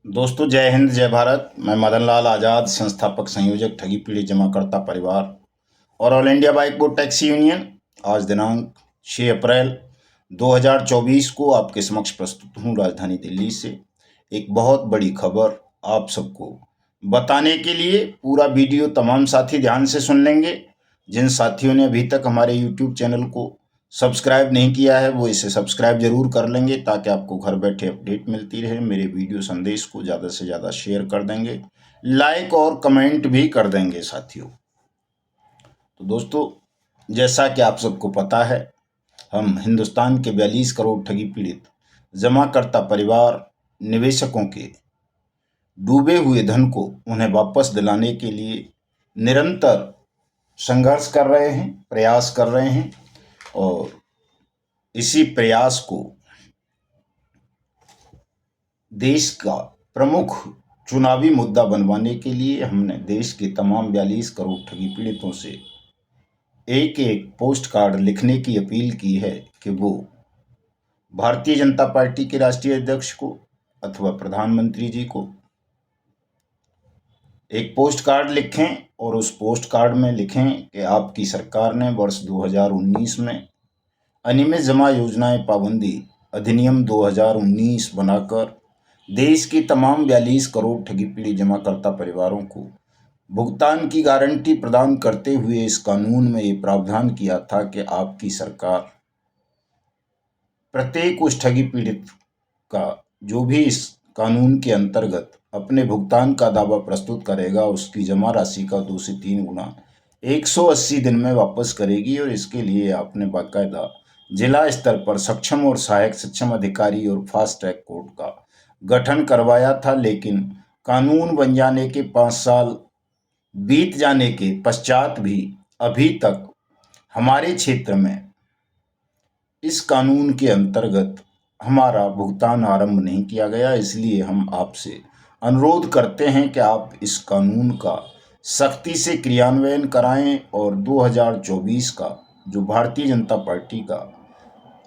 दोस्तों, जय हिंद जय भारत। मैं मदन लाल आज़ाद, संस्थापक संयोजक ठगी पीड़ित जमाकर्ता परिवार और all India bike board taxi union. आज दिनांक 6 अप्रैल 2024 को आपके समक्ष प्रस्तुत हूँ राजधानी दिल्ली से एक बहुत बड़ी खबर आप सबको बताने के लिए। पूरा वीडियो तमाम साथी ध्यान से सुन लेंगे। जिन साथियों ने अभी तक हमारे यूट्यूब चैनल को सब्सक्राइब नहीं किया है वो इसे सब्सक्राइब जरूर कर लेंगे ताकि आपको घर बैठे अपडेट मिलती रहे। मेरे वीडियो संदेश को ज़्यादा से ज़्यादा शेयर कर देंगे, लाइक और कमेंट भी कर देंगे साथियों। तो दोस्तों, जैसा कि आप सबको पता है, हम हिंदुस्तान के 42 करोड़ ठगी पीड़ित जमाकर्ता परिवार निवेशकों के डूबे हुए धन को उन्हें वापस दिलाने के लिए निरंतर संघर्ष कर रहे हैं, प्रयास कर रहे हैं। और इसी प्रयास को देश का प्रमुख चुनावी मुद्दा बनवाने के लिए हमने देश के तमाम 42 करोड़ ठगी पीड़ितों से एक एक पोस्ट कार्ड लिखने की अपील की है कि वो भारतीय जनता पार्टी के राष्ट्रीय अध्यक्ष को अथवा प्रधानमंत्री जी को एक पोस्ट कार्ड लिखें और उस पोस्ट कार्ड में लिखें कि आपकी सरकार ने वर्ष 2019 में अनियमित जमा योजनाएं पाबंदी अधिनियम 2019 बनाकर देश की तमाम 42 करोड़ ठगी पीड़ित जमाकर्ता परिवारों को भुगतान की गारंटी प्रदान करते हुए इस कानून में ये प्रावधान किया था कि आपकी सरकार प्रत्येक उस ठगी पीड़ित का जो भी इस कानून के अंतर्गत अपने भुगतान का दावा प्रस्तुत करेगा उसकी जमा राशि का 2 से 3 गुना 180 दिन में वापस करेगी। और इसके लिए आपने बाकायदा जिला स्तर पर सक्षम और सहायक सक्षम अधिकारी और फास्ट ट्रैक कोर्ट का गठन करवाया था। लेकिन कानून बन जाने के 5 साल बीत जाने के पश्चात भी अभी तक हमारे क्षेत्र में इस कानून के अंतर्गत हमारा भुगतान आरंभ नहीं किया गया। इसलिए हम आपसे अनुरोध करते हैं कि आप इस कानून का सख्ती से क्रियान्वयन कराएं और 2024 का जो भारतीय जनता पार्टी का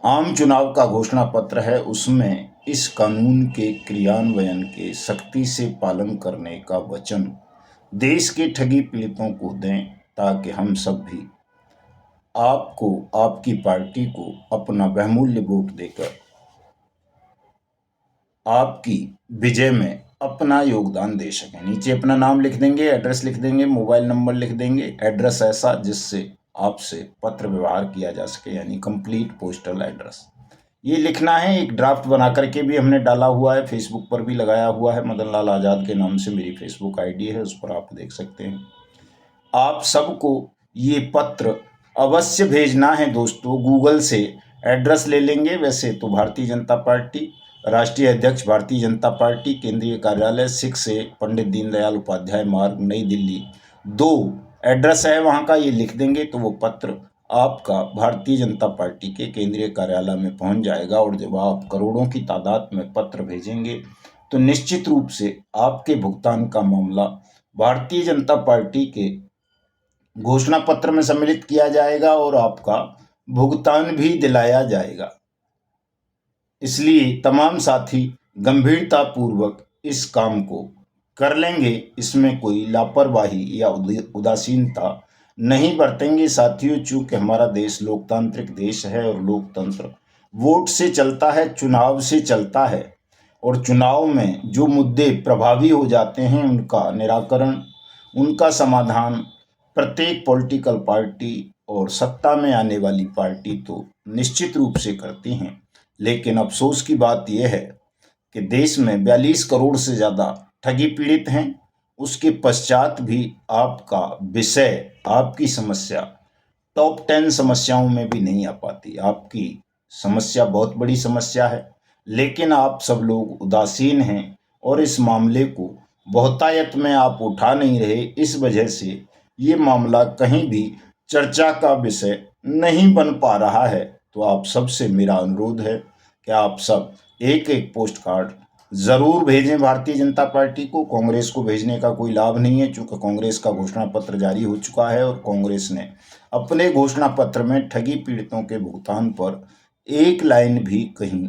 आम चुनाव का घोषणा पत्र है उसमें इस कानून के क्रियान्वयन के सख्ती से पालन करने का वचन देश के ठगी पीड़ितों को दें ताकि हम सब भी आपको, आपकी पार्टी को अपना बहुमूल्य वोट देकर आपकी विजय में अपना योगदान दे सकें। नीचे अपना नाम लिख देंगे, एड्रेस लिख देंगे, मोबाइल नंबर लिख देंगे। एड्रेस ऐसा जिससे आपसे पत्र व्यवहार किया जा सके, यानी कंप्लीट पोस्टल एड्रेस ये लिखना है। एक ड्राफ्ट बना करके भी हमने डाला हुआ है, फेसबुक पर भी लगाया हुआ है। मदन लाल आज़ाद के नाम से मेरी फेसबुक आईडी है, उस पर आप देख सकते हैं। आप सबको ये पत्र अवश्य भेजना है दोस्तों। गूगल से एड्रेस ले लेंगे। वैसे तो भारतीय जनता पार्टी राष्ट्रीय अध्यक्ष भारतीय जनता पार्टी केंद्रीय कार्यालय 6 से पंडित दीनदयाल उपाध्याय मार्ग नई दिल्ली 2 एड्रेस है वहाँ का, ये लिख देंगे तो वो पत्र आपका भारतीय जनता पार्टी के केंद्रीय कार्यालय में पहुँच जाएगा। और जब आप करोड़ों की तादाद में पत्र भेजेंगे तो निश्चित रूप से आपके भुगतान का मामला भारतीय जनता पार्टी के घोषणा पत्र में सम्मिलित किया जाएगा और आपका भुगतान भी दिलाया जाएगा। इसलिए तमाम साथी गंभीरता पूर्वक इस काम को कर लेंगे, इसमें कोई लापरवाही या उदासीनता नहीं बरतेंगे साथियों। चूंकि हमारा देश लोकतांत्रिक देश है और लोकतंत्र वोट से चलता है, चुनाव से चलता है। और चुनाव में जो मुद्दे प्रभावी हो जाते हैं उनका निराकरण, उनका समाधान प्रत्येक पॉलिटिकल पार्टी और सत्ता में आने वाली पार्टी तो निश्चित रूप से करती हैं। लेकिन अफसोस की बात यह है कि देश में 42 करोड़ से ज़्यादा ठगी पीड़ित हैं। उसके पश्चात भी आपका विषय, आपकी समस्या टॉप 10 समस्याओं में भी नहीं आ पाती। आपकी समस्या बहुत बड़ी समस्या है, लेकिन आप सब लोग उदासीन हैं और इस मामले को बहुतायत में आप उठा नहीं रहे। इस वजह से ये मामला कहीं भी चर्चा का विषय नहीं बन पा रहा है। तो आप सबसे मेरा अनुरोध है कि आप सब एक एक पोस्ट कार्ड ज़रूर भेजें भारतीय जनता पार्टी को। कांग्रेस को भेजने का कोई लाभ नहीं है, चूँकि कांग्रेस का घोषणा पत्र जारी हो चुका है और कांग्रेस ने अपने घोषणा पत्र में ठगी पीड़ितों के भुगतान पर एक लाइन भी कहीं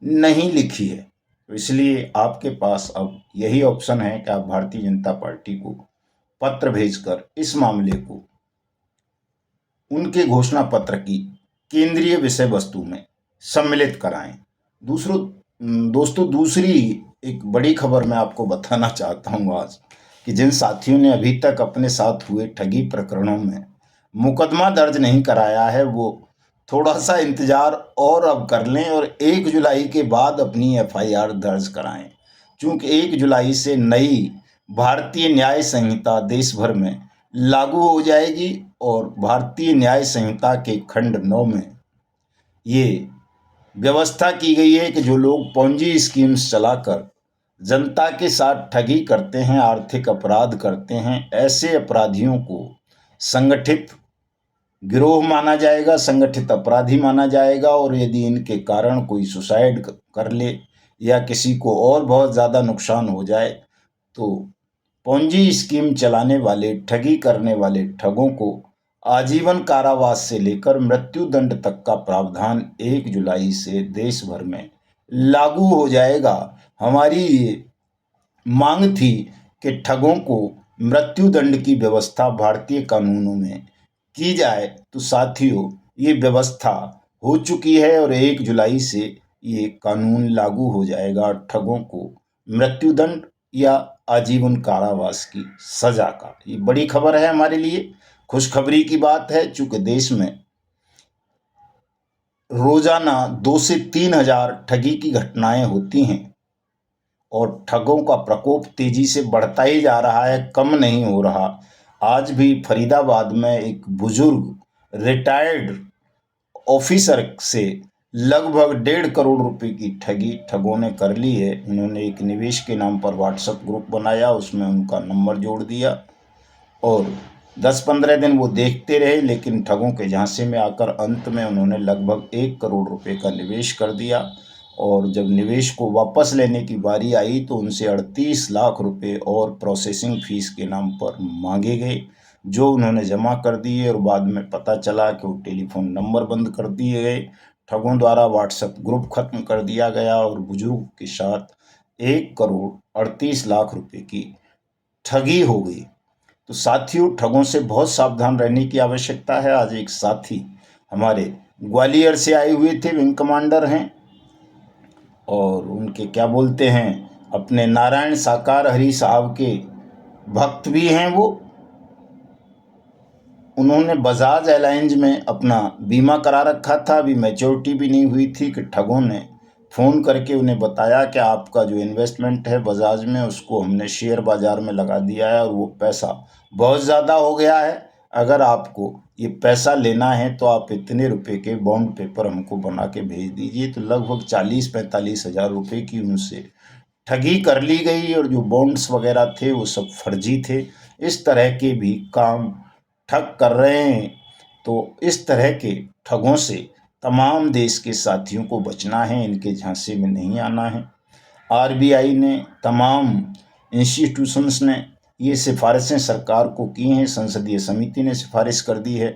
नहीं लिखी है। तो इसलिए आपके पास अब यही ऑप्शन है कि आप भारतीय जनता पार्टी को पत्र भेजकर इस मामले को उनके घोषणा पत्र की केंद्रीय विषय वस्तु में सम्मिलित कराएं। दोस्तों दूसरी एक बड़ी खबर मैं आपको बताना चाहता हूं आज, कि जिन साथियों ने अभी तक अपने साथ हुए ठगी प्रकरणों में मुकदमा दर्ज नहीं कराया है, वो थोड़ा सा इंतजार और अब कर लें और 1 जुलाई के बाद अपनी एफआईआर दर्ज कराएं, क्योंकि 1 जुलाई से नई भारतीय न्याय संहिता देश भर में लागू हो जाएगी और भारतीय न्याय संहिता के खंड 9 में ये व्यवस्था की गई है कि जो लोग पोंजी स्कीम्स चलाकर जनता के साथ ठगी करते हैं, आर्थिक अपराध करते हैं, ऐसे अपराधियों को संगठित गिरोह माना जाएगा, संगठित अपराधी माना जाएगा। और यदि इनके कारण कोई सुसाइड कर ले या किसी को और बहुत ज़्यादा नुकसान हो जाए, तो पोंजी स्कीम चलाने वाले, ठगी करने वाले ठगों को आजीवन कारावास से लेकर मृत्यु दंड तक का प्रावधान 1 जुलाई से देश भर में लागू हो जाएगा। हमारी ये मांग थी कि ठगों को मृत्यु दंड की व्यवस्था भारतीय कानूनों में की जाए, तो साथियों ये व्यवस्था हो चुकी है और 1 जुलाई से ये कानून लागू हो जाएगा। ठगों को मृत्यु दंड या आजीवन कारावास की सजा का। ये बड़ी खबर है हमारे लिए, खुशखबरी की बात है, चूंकि देश में रोजाना 2 से 3 हजार ठगी की घटनाएं होती हैं और ठगों का प्रकोप तेजी से बढ़ता ही जा रहा है, कम नहीं हो रहा। आज भी फरीदाबाद में एक बुजुर्ग रिटायर्ड ऑफिसर से लगभग 1.5 करोड़ रुपए की ठगी ठगों ने कर ली है। उन्होंने एक निवेश के नाम पर व्हाट्सएप ग्रुप बनाया, उसमें उनका नंबर जोड़ दिया और 10-15 दिन वो देखते रहे, लेकिन ठगों के झांसे में आकर अंत में उन्होंने लगभग 1 करोड़ रुपए का निवेश कर दिया। और जब निवेश को वापस लेने की बारी आई तो उनसे 38 लाख रुपए और प्रोसेसिंग फीस के नाम पर मांगे गए, जो उन्होंने जमा कर दिए। और बाद में पता चला कि वो टेलीफोन नंबर बंद कर दिए गए, ठगों द्वारा व्हाट्सएप ग्रुप खत्म कर दिया गया और बुजुर्ग के साथ 1 करोड़ 38 लाख रुपए की ठगी हो गई। तो साथियों ठगों से बहुत सावधान रहने की आवश्यकता है। आज एक साथी हमारे ग्वालियर से आए हुए थे, विंग कमांडर हैं और उनके क्या बोलते हैं, अपने नारायण साकार हरि साहब के भक्त भी हैं वो। उन्होंने बजाज एलायंस में अपना बीमा करा रखा था, अभी मैच्योरिटी भी नहीं हुई थी कि ठगों ने फ़ोन करके उन्हें बताया कि आपका जो इन्वेस्टमेंट है बजाज में, उसको हमने शेयर बाज़ार में लगा दिया है और वो पैसा बहुत ज़्यादा हो गया है। अगर आपको ये पैसा लेना है तो आप इतने रुपए के बॉन्ड पेपर हमको बना के भेज दीजिए। तो लगभग 40-45 हज़ार रुपये की उनसे ठगी कर ली गई और जो बॉन्ड्स वगैरह थे वो सब फर्जी थे। इस तरह के भी काम ठग कर रहे हैं। तो इस तरह के ठगों से तमाम देश के साथियों को बचना है, इनके झांसे में नहीं आना है। आरबीआई ने, तमाम इंस्टीट्यूशंस ने ये सिफारिशें सरकार को की हैं। संसदीय समिति ने सिफारिश कर दी है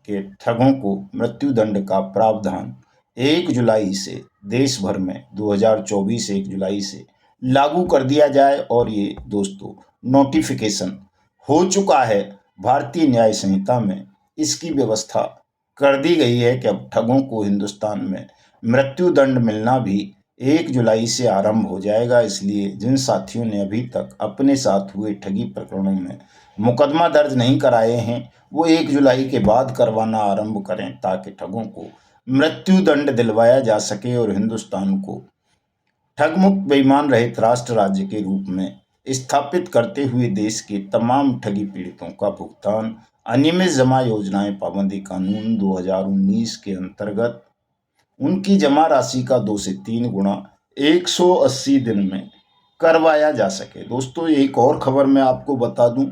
कि ठगों को मृत्यु दंड का प्रावधान 1 जुलाई से देश भर में 2024 1 जुलाई से लागू कर दिया जाए। और ये दोस्तों नोटिफिकेशन हो चुका है, भारतीय न्याय संहिता में इसकी व्यवस्था कर दी गई है कि अब ठगों को हिंदुस्तान में मृत्यु दंड मिलना भी 1 जुलाई से आरंभ हो जाएगा। इसलिए जिन साथियों ने अभी तक अपने साथ हुए ठगी प्रकरणों में मुकदमा दर्ज नहीं कराए हैं, वो 1 जुलाई के बाद करवाना आरंभ करें, ताकि ठगों को मृत्यु दंड दिलवाया जा सके और हिंदुस्तान को ठगमुक्त बेईमान रहित राष्ट्र राज्य के रूप में स्थापित करते हुए देश के तमाम ठगी पीड़ितों का भुगतान अनियमित जमा योजनाएं पाबंदी कानून 2019 के अंतर्गत उनकी जमा राशि का 2 से 3 गुना 180 दिन में करवाया जा सके। दोस्तों एक और खबर मैं आपको बता दूं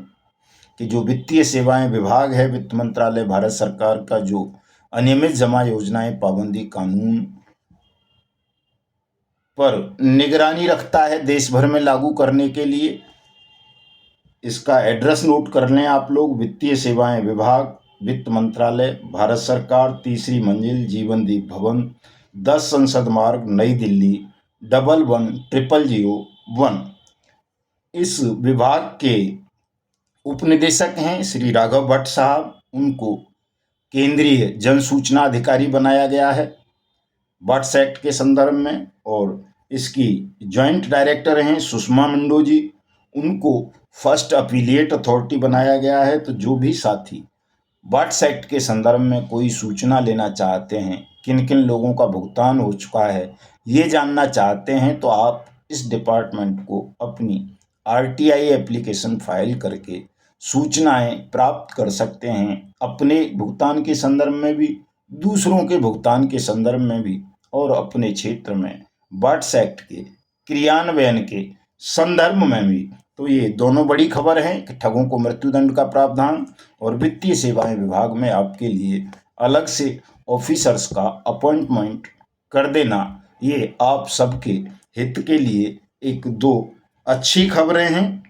कि जो वित्तीय सेवाएं विभाग है, वित्त मंत्रालय भारत सरकार का, जो अनियमित जमा योजनाएं पाबंदी कानून पर निगरानी रखता है देश भर में लागू करने के लिए, इसका एड्रेस नोट कर लें आप लोग। वित्तीय सेवाएं विभाग, वित्त मंत्रालय, भारत सरकार, 3री मंजिल, जीवनदीप भवन, 10 संसद मार्ग, नई दिल्ली, 111001। इस विभाग के उपनिदेशक हैं श्री राघव भट्ट साहब। उनको केंद्रीय जन सूचना अधिकारी बनाया गया है बर्ड्स एक्ट के संदर्भ में। और इसकी जॉइंट डायरेक्टर हैं सुषमा मंडो जी। उनको फर्स्ट अपीलिएट अथॉरिटी बनाया गया है। तो जो भी साथी बर्ड्स एक्ट के संदर्भ में कोई सूचना लेना चाहते हैं, किन किन लोगों का भुगतान हो चुका है, ये जानना चाहते हैं, तो आप इस डिपार्टमेंट को अपनी आरटीआई एप्लीकेशन फाइल करके सूचनाएं प्राप्त कर सकते हैं। अपने भुगतान के संदर्भ में भी, दूसरों के भुगतान के संदर्भ में भी, और अपने क्षेत्र में बर्ड्स एक्ट के क्रियान्वयन के संदर्भ में भी। तो ये दोनों बड़ी खबर है कि ठगों को मृत्युदंड का प्रावधान और वित्तीय सेवाएं विभाग में आपके लिए अलग से ऑफिसर्स का अपॉइंटमेंट कर देना, ये आप सबके हित के लिए एक दो अच्छी खबरें हैं।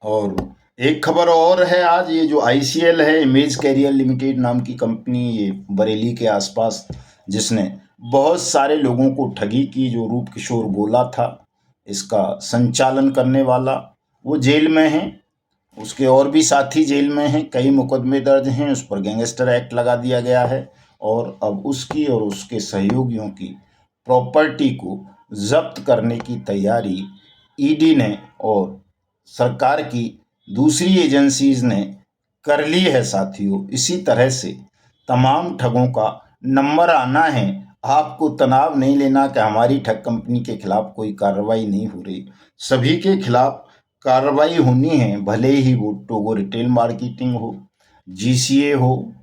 और एक खबर और है आज, ये जो आईसीएल है, इमेज कैरियर लिमिटेड नाम की कंपनी, ये बरेली के आसपास, जिसने बहुत सारे लोगों को ठगी की, जो रूप किशोर गोला था इसका संचालन करने वाला, वो जेल में है। उसके और भी साथी जेल में हैं, कई मुकदमे दर्ज हैं, उस पर गैंगस्टर एक्ट लगा दिया गया है। और अब उसकी और उसके सहयोगियों की प्रॉपर्टी को जब्त करने की तैयारी ईडी ने और सरकार की दूसरी एजेंसीज ने कर ली है साथियों। इसी तरह से तमाम ठगों का नंबर आना है। आपको तनाव नहीं लेना कि हमारी ठग कंपनी के खिलाफ कोई कार्रवाई नहीं हो रही। सभी के खिलाफ कार्रवाई होनी है, भले ही वो टोगो रिटेल मार्केटिंग हो, जीसीए हो,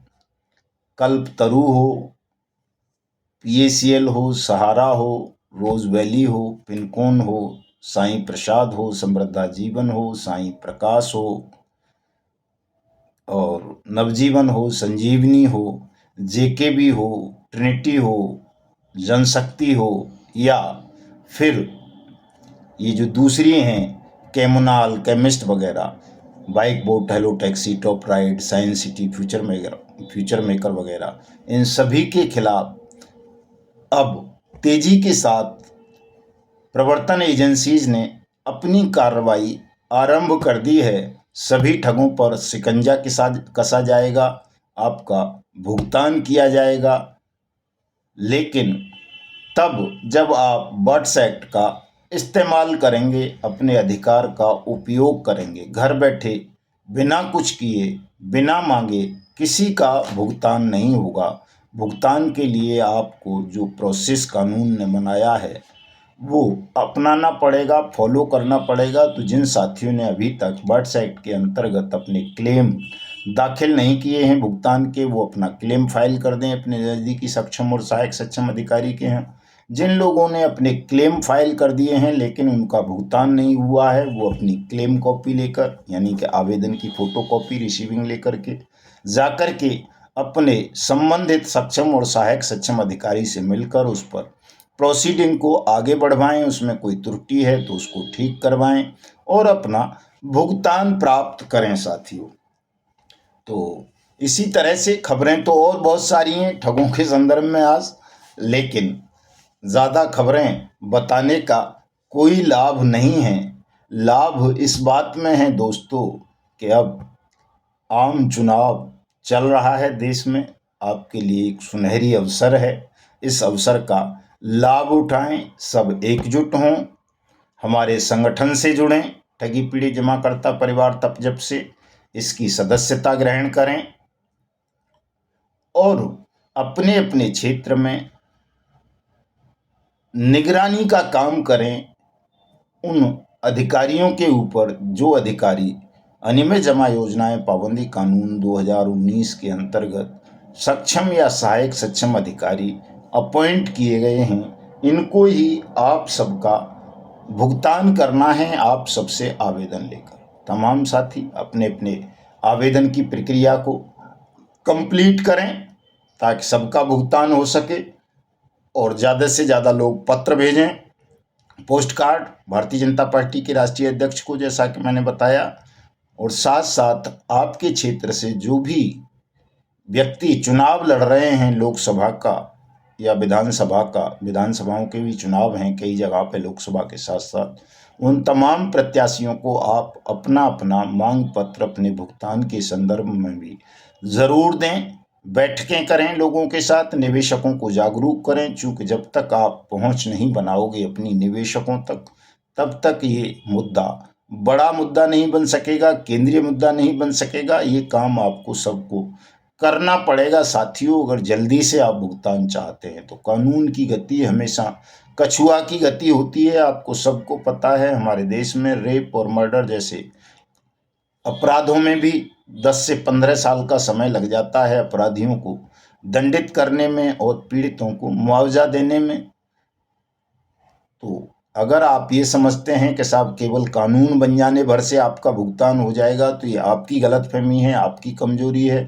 कल्पतरु हो, पीएसीएल हो, सहारा हो, रोज वैली हो, पिनकोन हो, साईं प्रसाद हो, समृद्धा जीवन हो, साईं प्रकाश हो, और नवजीवन हो, संजीवनी हो, जेकेबी हो, ट्रिनिटी हो, जनशक्ति हो, या फिर ये जो दूसरी हैं कैमोनाल, केमिस्ट वगैरह, bike boat, hello taxi, top ride, science city, future maker वगैरह, इन सभी के खिलाफ अब तेजी के साथ प्रवर्तन एजेंसीज ने अपनी कार्रवाई आरंभ कर दी है। सभी ठगों पर शिकंजा कसा जाएगा, आपका भुगतान किया जाएगा। लेकिन तब जब आप बर्ड्स एक्ट का इस्तेमाल करेंगे, अपने अधिकार का उपयोग करेंगे, घर बैठे बिना कुछ किए, बिना मांगे किसी का भुगतान नहीं होगा। भुगतान के लिए आपको जो प्रोसेस कानून ने बनाया है वो अपनाना पड़ेगा, फॉलो करना पड़ेगा। तो जिन साथियों ने अभी तक बर्ड्स एक्ट के अंतर्गत अपने क्लेम दाखिल नहीं किए हैं भुगतान के, वो अपना क्लेम फाइल कर दें अपने नज़दीकी सक्षम और सहायक सक्षम अधिकारी के हैं। जिन लोगों ने अपने क्लेम फाइल कर दिए हैं लेकिन उनका भुगतान नहीं हुआ है, वो अपनी क्लेम कॉपी लेकर, यानी कि आवेदन की फोटो कॉपी रिसीविंग लेकर के जाकर के अपने संबंधित सक्षम और सहायक सक्षम अधिकारी से मिलकर उस पर प्रोसीडिंग को आगे बढ़वाएं। उसमें कोई त्रुटि है तो उसको ठीक करवाएं और अपना भुगतान प्राप्त करें साथियों। तो इसी तरह से खबरें तो और बहुत सारी हैं ठगों के संदर्भ में आज, लेकिन ज़्यादा खबरें बताने का कोई लाभ नहीं है। लाभ इस बात में है दोस्तों कि अब आम चुनाव चल रहा है देश में, आपके लिए एक सुनहरी अवसर है। इस अवसर का लाभ उठाएं, सब एकजुट हों, हमारे संगठन से जुड़ें, ठगी पीड़ित जमाकर्ता परिवार तपजप से इसकी सदस्यता ग्रहण करें और अपने अपने क्षेत्र में निगरानी का काम करें उन अधिकारियों के ऊपर जो अधिकारी अनियमित जमा योजनाएं पाबंदी कानून 2019 के अंतर्गत सक्षम या सहायक सक्षम अधिकारी अपॉइंट किए गए हैं। इनको ही आप सबका भुगतान करना है, आप सबसे आवेदन लेकर। तमाम साथी अपने अपने आवेदन की प्रक्रिया को कंप्लीट करें ताकि सबका भुगतान हो सके और ज़्यादा से ज़्यादा लोग पत्र भेजें, post card Bharatiya Janata party के राष्ट्रीय अध्यक्ष को, जैसा कि मैंने बताया। और साथ साथ आपके क्षेत्र से जो भी व्यक्ति चुनाव लड़ रहे हैं लोकसभा का, या विधानसभाओं के भी चुनाव हैं कई जगह पे, लोकसभा के साथ साथ, उन तमाम प्रत्याशियों को आप अपना अपना मांग पत्र अपने भुगतान के संदर्भ में भी ज़रूर दें। बैठकें करें लोगों के साथ, निवेशकों को जागरूक करें, चूँकि जब तक आप पहुँच नहीं बनाओगे अपनी निवेशकों तक, तब तक ये मुद्दा बड़ा मुद्दा नहीं बन सकेगा, केंद्रीय मुद्दा नहीं बन सकेगा। ये काम आपको सबको करना पड़ेगा साथियों। अगर जल्दी से आप भुगतान चाहते हैं तो कानून की गति हमेशा कछुआ की गति होती है। आपको सबको पता है, हमारे देश में रेप और मर्डर जैसे अपराधों में भी 10 से 15 साल का समय लग जाता है अपराधियों को दंडित करने में और पीड़ितों को मुआवजा देने में। तो अगर आप ये समझते हैं कि साहब केवल कानून बन जाने भर से आपका भुगतान हो जाएगा, तो ये आपकी गलतफहमी है, आपकी कमजोरी है।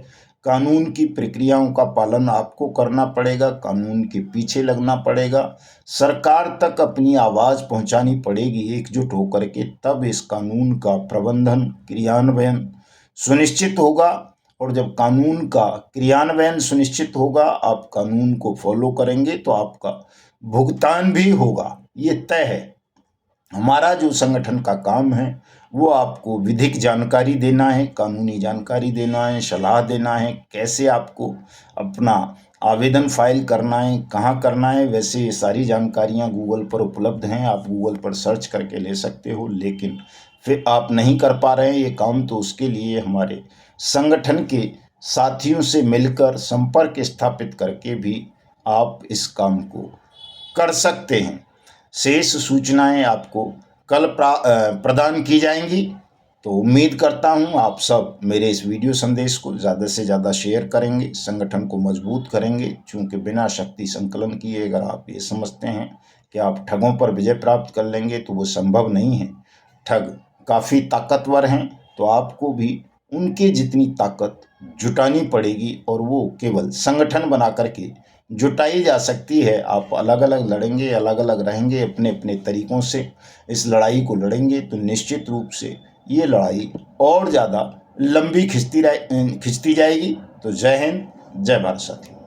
कानून की प्रक्रियाओं का पालन आपको करना पड़ेगा, कानून के पीछे लगना पड़ेगा, सरकार तक अपनी आवाज़ पहुंचानी पड़ेगी एकजुट होकर के, तब इस कानून का प्रबंधन क्रियान्वयन सुनिश्चित होगा। और जब कानून का क्रियान्वयन सुनिश्चित होगा, आप कानून को फॉलो करेंगे तो आपका भुगतान भी होगा, ये तय है। हमारा जो संगठन का काम है वो आपको विधिक जानकारी देना है, कानूनी जानकारी देना है, सलाह देना है, कैसे आपको अपना आवेदन फाइल करना है, कहाँ करना है। वैसे ये सारी जानकारियाँ गूगल पर उपलब्ध हैं, आप गूगल पर सर्च करके ले सकते हो। लेकिन फिर आप नहीं कर पा रहे हैं ये काम, तो उसके लिए हमारे संगठन के साथियों से मिलकर संपर्क स्थापित करके भी आप इस काम को कर सकते हैं। शेष सूचनाएं आपको कल प्रदान की जाएंगी। तो उम्मीद करता हूं आप सब मेरे इस वीडियो संदेश को ज़्यादा से ज़्यादा शेयर करेंगे, संगठन को मजबूत करेंगे। चूँकि बिना शक्ति संकलन किए अगर आप ये समझते हैं कि आप ठगों पर विजय प्राप्त कर लेंगे, तो वो संभव नहीं है। ठग काफ़ी ताकतवर हैं, तो आपको भी उनके जितनी ताकत जुटानी पड़ेगी, और वो केवल संगठन बना करके जुटाई जा सकती है। आप अलग अलग लड़ेंगे, अलग अलग रहेंगे, अपने अपने तरीक़ों से इस लड़ाई को लड़ेंगे, तो निश्चित रूप से ये लड़ाई और ज़्यादा लंबी खिंचती जाएगी। तो जय हिंद, जय भारत साथियों।